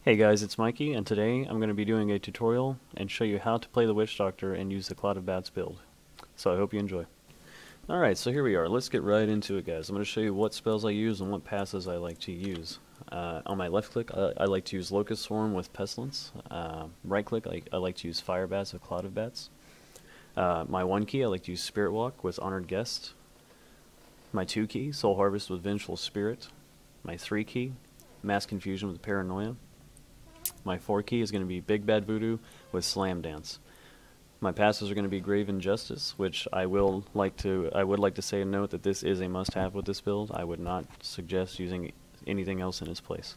Hey guys, it's Mikey, and today I'm going to be doing a tutorial and show you how to play the Witch Doctor and use the Cloud of Bats build. So I hope you enjoy. Alright, so here we are. Let's get right into it, guys. I'm going to show you what spells I use and what passes I like to use. On my left click, I like to use Locust Swarm with Pestilence. Right click, I like to use Fire Bats with Cloud of Bats. My 1 key, I like to use Spirit Walk with Honored Guest. My 2 key, Soul Harvest with Vengeful Spirit. My 3 key, Mass Confusion with Paranoia. My 4 key is going to be Big Bad Voodoo with Slam Dance. My passes are going to be Grave Injustice, which I would like to say and note that this is a must-have with this build. I would not suggest using anything else in its place.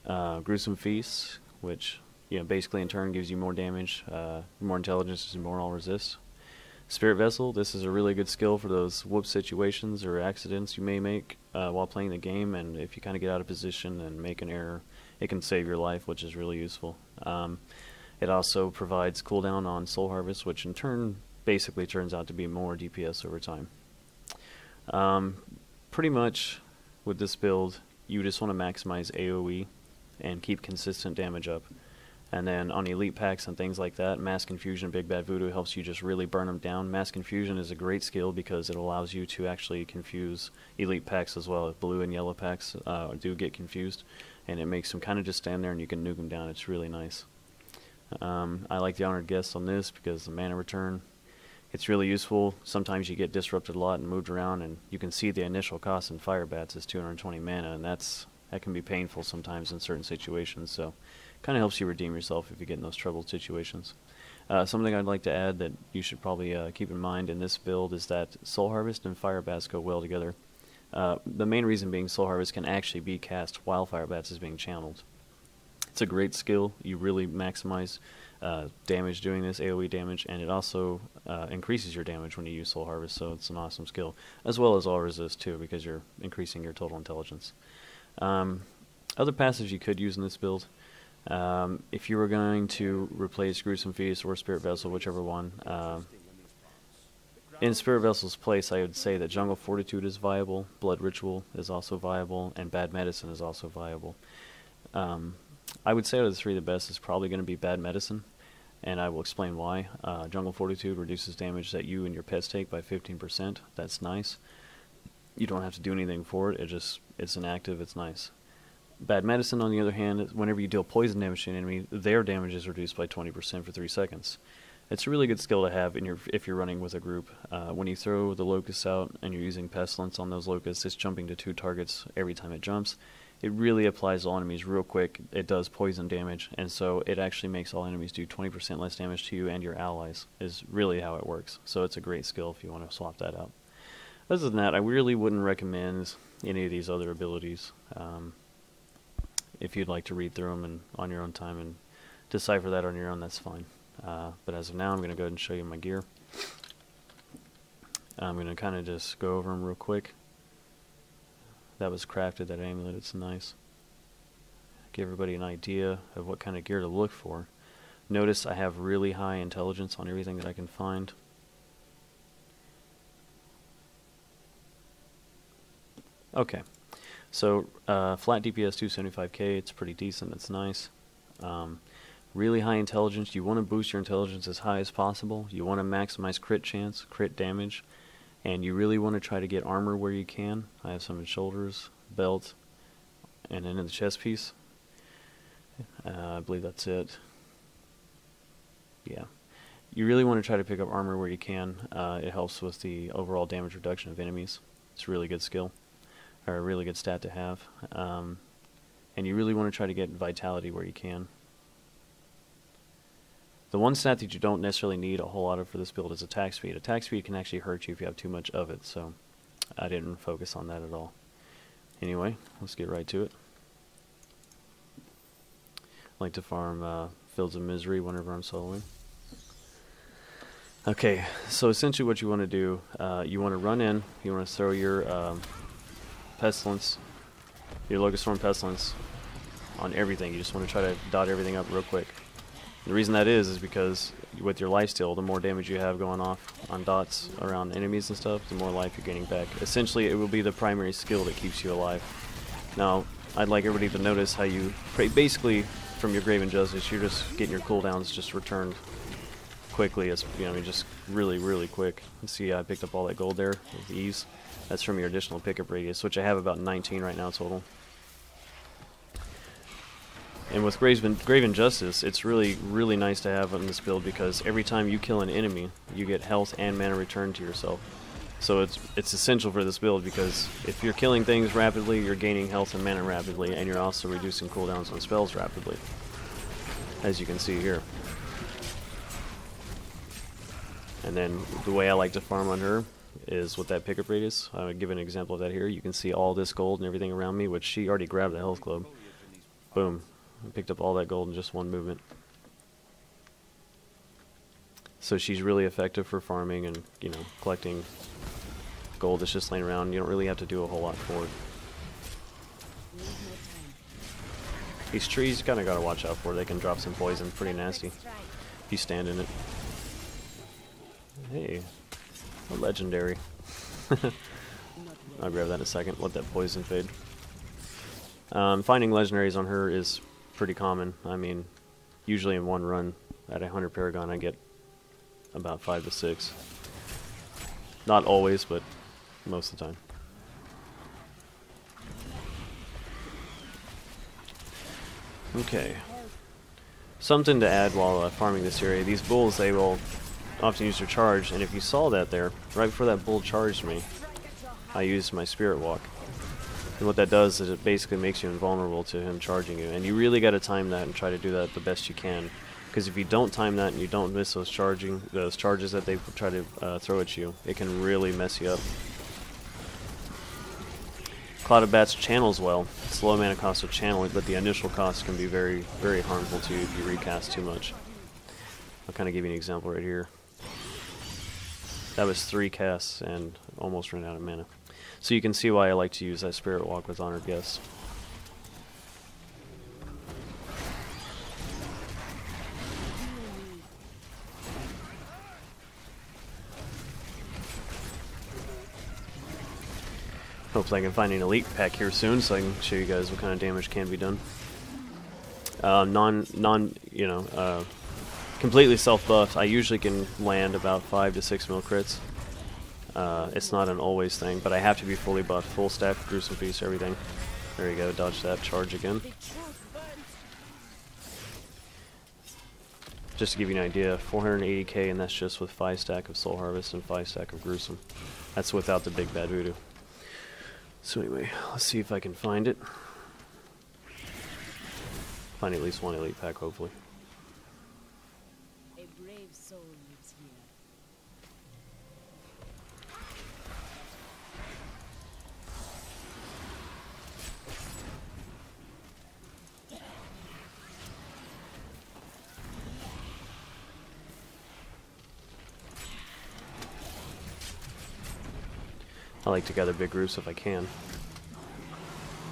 Gruesome Feast, which basically in turn gives you more damage, more intelligence, and more all resist. Spirit Vessel, this is a really good skill for those whoop situations or accidents you may make while playing the game, and if you kind of get out of position and make an error, it can save your life, which is really useful. It also provides cooldown on Soul Harvest, which in turn basically turns out to be more DPS over time. Pretty much with this build, you just want to maximize AoE and keep consistent damage up. And then on elite packs and things like that, Mass Confusion, Big Bad Voodoo helps you just really burn them down. Mass Confusion is a great skill because it allows you to actually confuse elite packs as well. Blue and yellow packs do get confused, and it makes them kind of just stand there and you can nuke them down. It's really nice. I like the Honored Guest on this because the mana return, it's really useful. Sometimes you get disrupted a lot and moved around, and you can see the initial cost in Fire Bats is 220 mana, and that can be painful sometimes in certain situations. So kind of helps you redeem yourself if you get in those troubled situations. Something I'd like to add that you should probably keep in mind in this build is that Soul Harvest and Fire Bats go well together. The main reason being Soul Harvest can actually be cast while Fire Bats is being channeled. It's a great skill. You really maximize damage doing this, AoE damage, and it also increases your damage when you use Soul Harvest, so it's an awesome skill. As well as all resist too, because you're increasing your total intelligence. Other passives you could use in this build, if you were going to replace Gruesome Feast or Spirit Vessel, whichever one, in Spirit Vessel's place, I would say that Jungle Fortitude is viable, Blood Ritual is also viable, and Bad Medicine is also viable. I would say out of the three, the best is probably going to be Bad Medicine, and I will explain why. Jungle Fortitude reduces damage that you and your pets take by 15%. That's nice. You don't have to do anything for it. It's inactive. It's nice. Bad Medicine, on the other hand, whenever you deal poison damage to an enemy, their damage is reduced by 20% for 3 seconds. It's a really good skill to have if you're running with a group. When you throw the Locusts out and you're using Pestilence on those Locusts, it's jumping to 2 targets every time it jumps. It really applies to all enemies real quick. It does poison damage, and so it actually makes all enemies do 20% less damage to you and your allies, is really how it works. So it's a great skill if you want to swap that out. Other than that, I really wouldn't recommend any of these other abilities. If you'd like to read through them on your own time and decipher that on your own, that's fine. But as of now, I'm going to go ahead and show you my gear. I'm going to kind of just go over them real quick. That was crafted, that amulet, it's nice. Give everybody an idea of what kind of gear to look for. Notice I have really high intelligence on everything that I can find. Okay, so flat DPS 275k, it's pretty decent, it's nice. Really high intelligence, you want to boost your intelligence as high as possible. You want to maximize crit chance, crit damage, and you really want to try to get armor where you can. I have some in shoulders, belt, and then in the chest piece. I believe that's it. Yeah. You really want to try to pick up armor where you can. It helps with the overall damage reduction of enemies. It's a really good skill, or a really good stat to have. And you really want to try to get vitality where you can. The one stat that you don't necessarily need a whole lot of for this build is attack speed. Attack speed can actually hurt you if you have too much of it, so I didn't focus on that at all. Anyway, let's get right to it. I like to farm Fields of Misery whenever I'm soloing. Okay, so essentially what you want to do, you want to run in, you want to throw your Pestilence, your Locust Swarm Pestilence on everything. You just want to try to dot everything up real quick. The reason that is because with your lifesteal, the more damage you have going off on dots around enemies and stuff, the more life you're gaining back. Essentially, it will be the primary skill that keeps you alive. Now, I'd like everybody to notice how you basically from your Grave Injustice, you're just getting your cooldowns just returned quickly. As you know, I mean, just really quick. You see, I picked up all that gold there with ease. That's from your additional pickup radius, which I have about 19 right now total. And with Grave Injustice, it's really nice to have on this build because every time you kill an enemy, you get health and mana returned to yourself. So it's essential for this build because if you're killing things rapidly, you're gaining health and mana rapidly, and you're also reducing cooldowns on spells rapidly, as you can see here. And then the way I like to farm on her is with that pickup radius. I would give an example of that here. You can see all this gold and everything around me, which she already grabbed the health globe. Boom. I picked up all that gold in just one movement. So she's really effective for farming and, you know, collecting gold that's just laying around. You don't really have to do a whole lot for it. These trees, you kind of got to watch out for. They can drop some poison pretty nasty if you stand in it. Hey, a legendary. I'll grab that in a second. Let that poison fade. Finding legendaries on her is pretty common. I mean, usually in one run at 100 Paragon I get about 5 to 6. Not always, but most of the time. Okay. Something to add while farming this area. These bulls, they will often use their charge, and if you saw that there, right before that bull charged me, I used my Spirit Walk. And what that does is it basically makes you invulnerable to him charging you. And you really got to time that and try to do that the best you can. Because if you don't time that and you don't miss those charges that they try to throw at you, it can really mess you up. Cloud of Bats channels well. It's low mana cost of channel, but the initial cost can be very harmful to you if you recast too much. I'll kind of give you an example right here. That was 3 casts and almost ran out of mana. So you can see why I like to use that Spirit Walk with Honored Guests. Hopefully I can find an elite pack here soon so I can show you guys what kind of damage can be done. Completely self-buffed, I usually can land about 5 to 6 mil crits. It's not an always thing, but I have to be fully buffed. Full stack, Gruesome Feast, everything. There you go, dodge that charge again. Just to give you an idea, 480k, and that's just with 5 stack of Soul Harvest and 5 stack of Gruesome. That's without the big bad voodoo. So anyway, let's see if I can find it. Find at least one elite pack, hopefully. A brave soul lives here. I like to gather big groups if I can,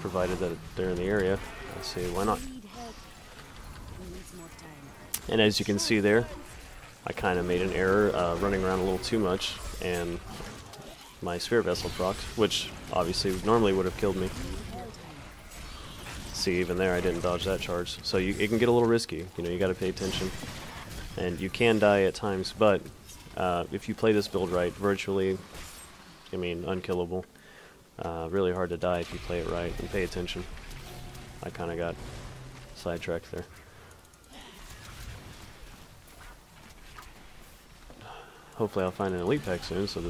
provided that they're in the area. Let's see, why not? And as you can see there, I kind of made an error running around a little too much, and my Spirit Vessel procced, which obviously normally would have killed me. See, even there I didn't dodge that charge. So it can get a little risky, you know, you got to pay attention. And you can die at times, but if you play this build right, virtually, I mean, unkillable. Really hard to die if you play it right and pay attention. I kind of got sidetracked there. Hopefully I'll find an elite pack soon, so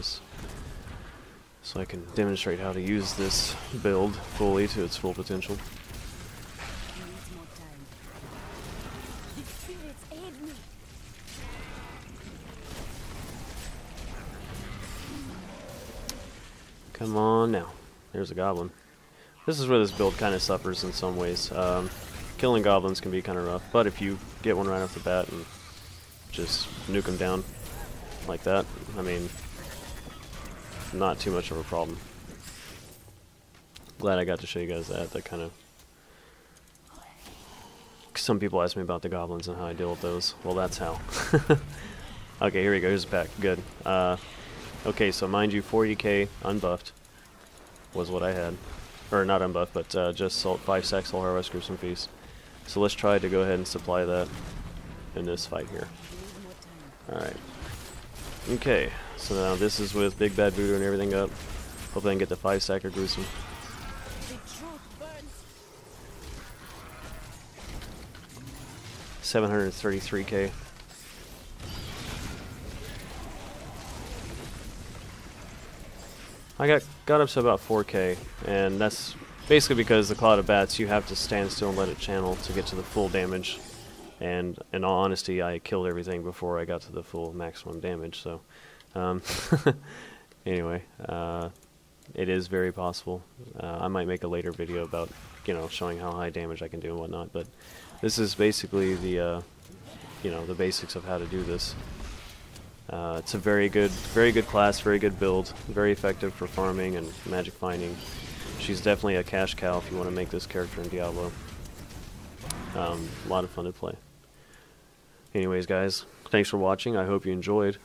I can demonstrate how to use this build fully to its full potential. Come on now. There's a goblin. This is where this build kind of suffers in some ways. Killing goblins can be kind of rough, but if you get one right off the bat and just nuke them down like that, I mean, not too much of a problem. Glad I got to show you guys that. That kind of... Some people ask me about the goblins and how I deal with those. Well, that's how. Okay, here we go. Here's the pack. Good. Okay, so mind you, 40k unbuffed was what I had. or not unbuff, but just 5 stacks Soul Harvest Gruesome Feast. So let's try to go ahead and supply that in this fight here. Alright. Okay, so now this is with Big Bad Voodoo and everything up. Hopefully I can get the 5 stack of Gruesome. 733k. I got up to about 4k, and that's basically because the Cloud of Bats, you have to stand still and let it channel to get to the full damage. And in all honesty, I killed everything before I got to the full maximum damage, so anyway, it is very possible. I might make a later video about, you know, showing how high damage I can do and whatnot, but this is basically the you know, the basics of how to do this. It's a very good class, very good build, very effective for farming and magic finding. She's definitely a cash cow if you want to make this character in Diablo. A lot of fun to play. Anyways, guys, thanks for watching. I hope you enjoyed.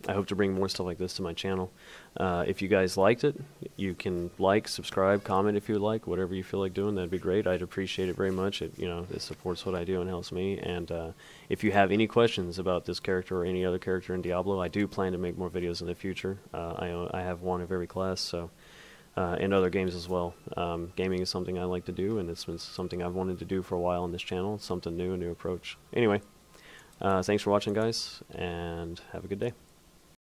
I hope to bring more stuff like this to my channel. If you guys liked it, you can like, subscribe, comment if you would like, whatever you feel like doing. That'd be great. I'd appreciate it very much. It, you know, it supports what I do and helps me. And if you have any questions about this character or any other character in Diablo, I do plan to make more videos in the future. I have one of every class, so and other games as well. Gaming is something I like to do, and it's been something I've wanted to do for a while on this channel. Something new, a new approach. Anyway, thanks for watching, guys, and have a good day.